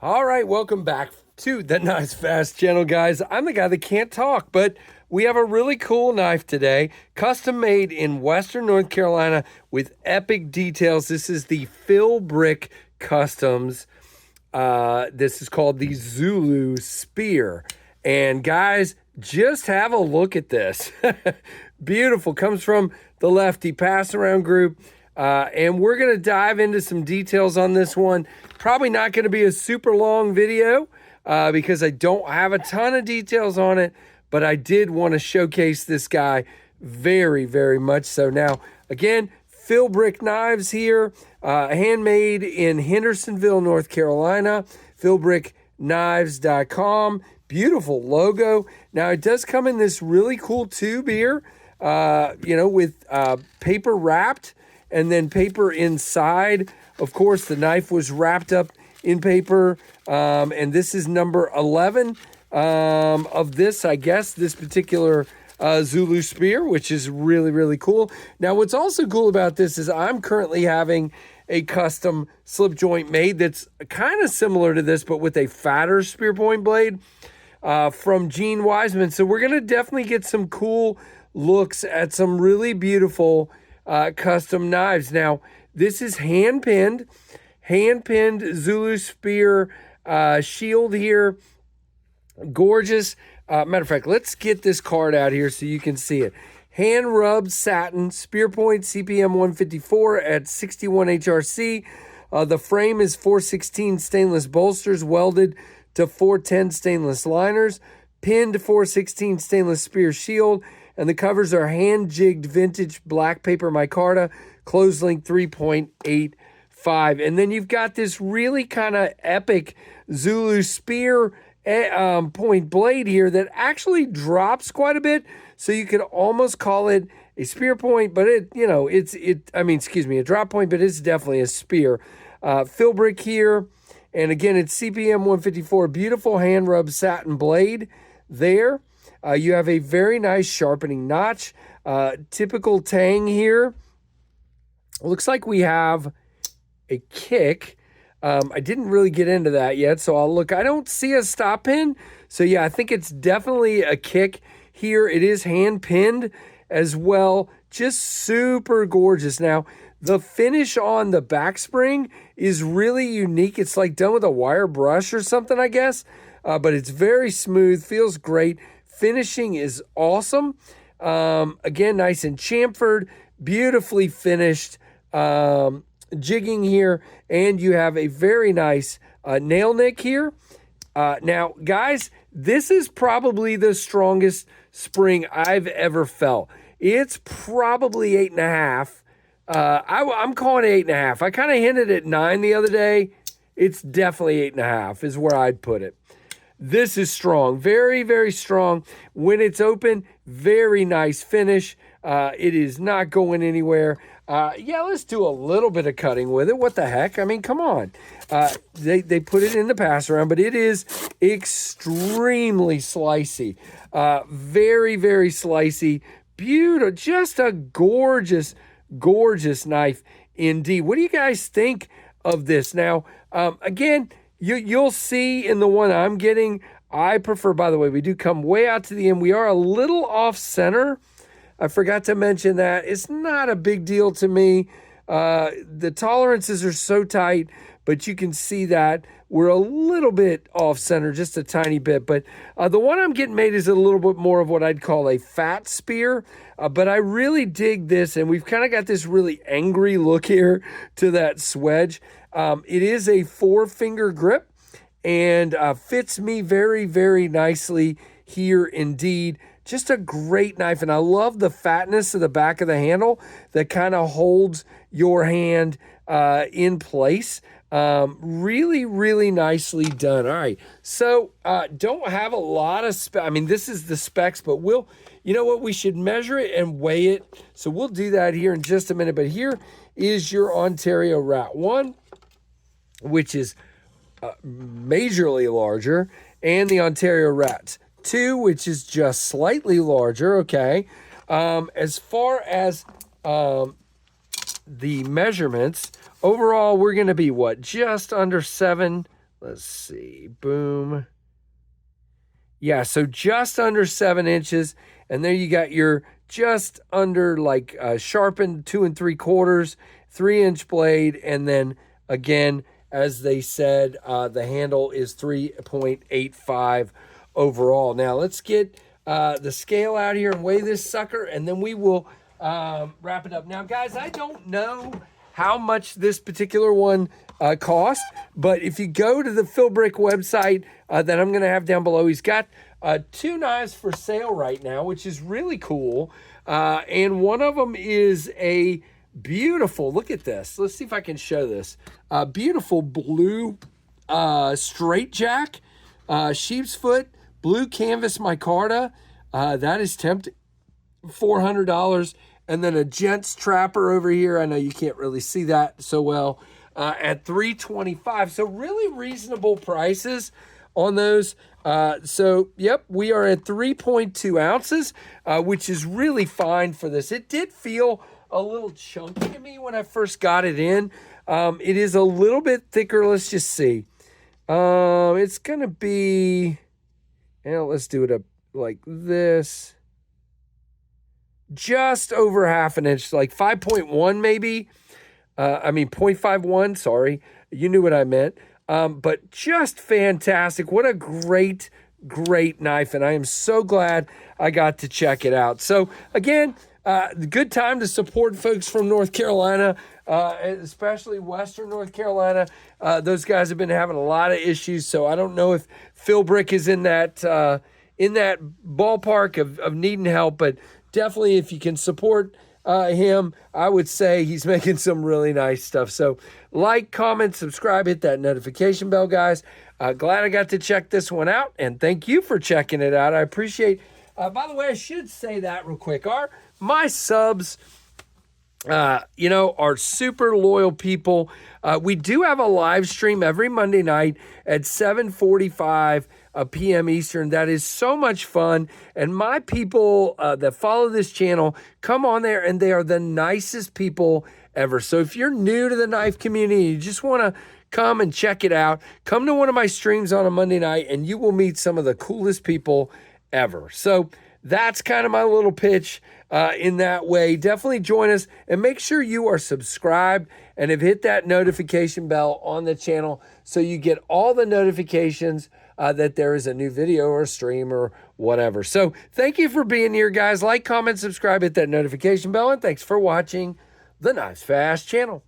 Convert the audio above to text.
All right, welcome back to the Knives Fast channel, guys. I'm the guy that can't talk, but we have a really cool knife today, custom made in Western North Carolina with epic details. This is the Philbrick Customs. This is called the Zulu Spear. And guys, just have a look at this. Beautiful, comes from the Lefty Pass Around group. And we're going to dive into some details on this one. Probably not going to be a super long video because I don't have a ton of details on it, but I did want to showcase this guy very, very much so. Now, again, Philbrick knives here, handmade in Hendersonville, North Carolina, philbrickknives.com. Beautiful logo. Now, it does come in this really cool tube here, with paper wrapped. And then paper inside. Of course, the knife was wrapped up in paper. And this is number 11 of this, I guess, this particular Zulu Spear, which is really, really cool. Now, what's also cool about this is I'm currently having a custom slip joint made that's kind of similar to this, but with a fatter spear point blade from Gene Wiseman. So we're going to definitely get some cool looks at some really beautiful custom knives. Now, this is hand-pinned Zulu Spear shield here. Gorgeous. Matter of fact, let's get this card out here so you can see it. Hand-rubbed satin, spear point, CPM 154 at 61 HRC. The frame is 416 stainless bolsters welded to 410 stainless liners. Pinned 416 stainless spear shield. And the covers are hand-jigged vintage black paper micarta, closed link 3.85. And then you've got this really kind of epic Zulu Spear point blade here that actually drops quite a bit. So you could almost call it a spear point, but a drop point, but it's definitely a spear. Philbrick here. And again, it's CPM 154. Beautiful hand-rubbed satin blade there. You have a very nice sharpening notch. Typical tang here. Looks like we have a kick. I didn't really get into that yet, so I'll look. I don't see a stop pin. So yeah, I think it's definitely a kick here. It is hand pinned as well. Just super gorgeous. Now, the finish on the back spring is really unique. It's like done with a wire brush or something, I guess. But it's very smooth, feels great. Finishing is awesome. Again, nice and chamfered, beautifully finished jigging here. And you have a very nice nail nick here. Now, guys, this is probably the strongest spring I've ever felt. It's probably 8.5. I'm calling it 8.5. I kind of hinted at 9 the other day. It's definitely 8.5 is where I'd put it. This is strong, very, very strong. When it's open, very nice finish. It is not going anywhere. Let's do a little bit of cutting with it. What the heck? I mean, come on. They put it in the pass around, but it is extremely slicey. Very, very slicey. Beautiful. Just a gorgeous, gorgeous knife indeed. What do you guys think of this? Now, again, You'll see in the one I'm getting, I prefer, by the way, we do come way out to the end. We are a little off center. I forgot to mention that. It's not a big deal to me. The tolerances are so tight, but you can see that we're a little bit off center, just a tiny bit. But the one I'm getting made is a little bit more of what I'd call a fat spear. But I really dig this, and we've kind of got this really angry look here to that swedge. It is a 4-finger grip and fits me very, very nicely here indeed. Just a great knife, and I love the fatness of the back of the handle that kind of holds your hand in place. Really, really nicely done. All right, so don't have a lot of this is the specs, but you know what? We should measure it and weigh it. So we'll do that here in just a minute. But here is your Ontario Rat 1, which is majorly larger, and the Ontario Rat 2, which is just slightly larger, okay? As far as the measurements, overall, we're going to be, just under 7 let's see, boom. Yeah, so just under 7 inches. And there you got your just under like sharpened 2 3/4, 3-inch blade. And then again, as they said, the handle is 3.85 overall. Now let's get the scale out here and weigh this sucker, and then we will wrap it up. Now, guys, I don't know how much this particular one cost, but if you go to the Philbrick website that I'm going to have down below, he's got 2 knives for sale right now, which is really cool. And one of them is a beautiful, look at this. Let's see if I can show this. Beautiful blue straight jack, sheep's foot, blue canvas micarta. That is tempting, $400. And then a gents trapper over here. I know you can't really see that so well, at $325. So really reasonable prices on those. So, yep, we are at 3.2 ounces, which is really fine for this. It did feel a little chunky to me when I first got it in. It is a little bit thicker. Let's just see. It's going to be, let's do it up like this. Just over half an inch, like 5.1 maybe. 0.51, sorry. You knew what I meant. But just fantastic. What a great knife. And I am so glad I got to check it out. So again, good time to support folks from North Carolina, especially Western North Carolina. Those guys have been having a lot of issues. So I don't know if Philbrick is in that ballpark of needing help, but definitely if you can support him, I would say he's making some really nice stuff. So like, comment, subscribe, hit that notification bell, guys. Glad I got to check this one out, and thank you for checking it out. I appreciate. By the way, I should say that real quick. My subs, are super loyal people. We do have a live stream every Monday night at 7:45 p.m. Eastern. That is so much fun. And my people that follow this channel come on there, and they are the nicest people ever. So if you're new to the knife community, you just want to come and check it out, come to one of my streams on a Monday night, and you will meet some of the coolest people ever. So that's kind of my little pitch in that way. Definitely join us, and make sure you are subscribed and have hit that notification bell on the channel so you get all the notifications that there is a new video or stream or whatever. So thank you for being here, guys. Like, comment, subscribe, hit that notification bell, and thanks for watching the Knives Fast channel.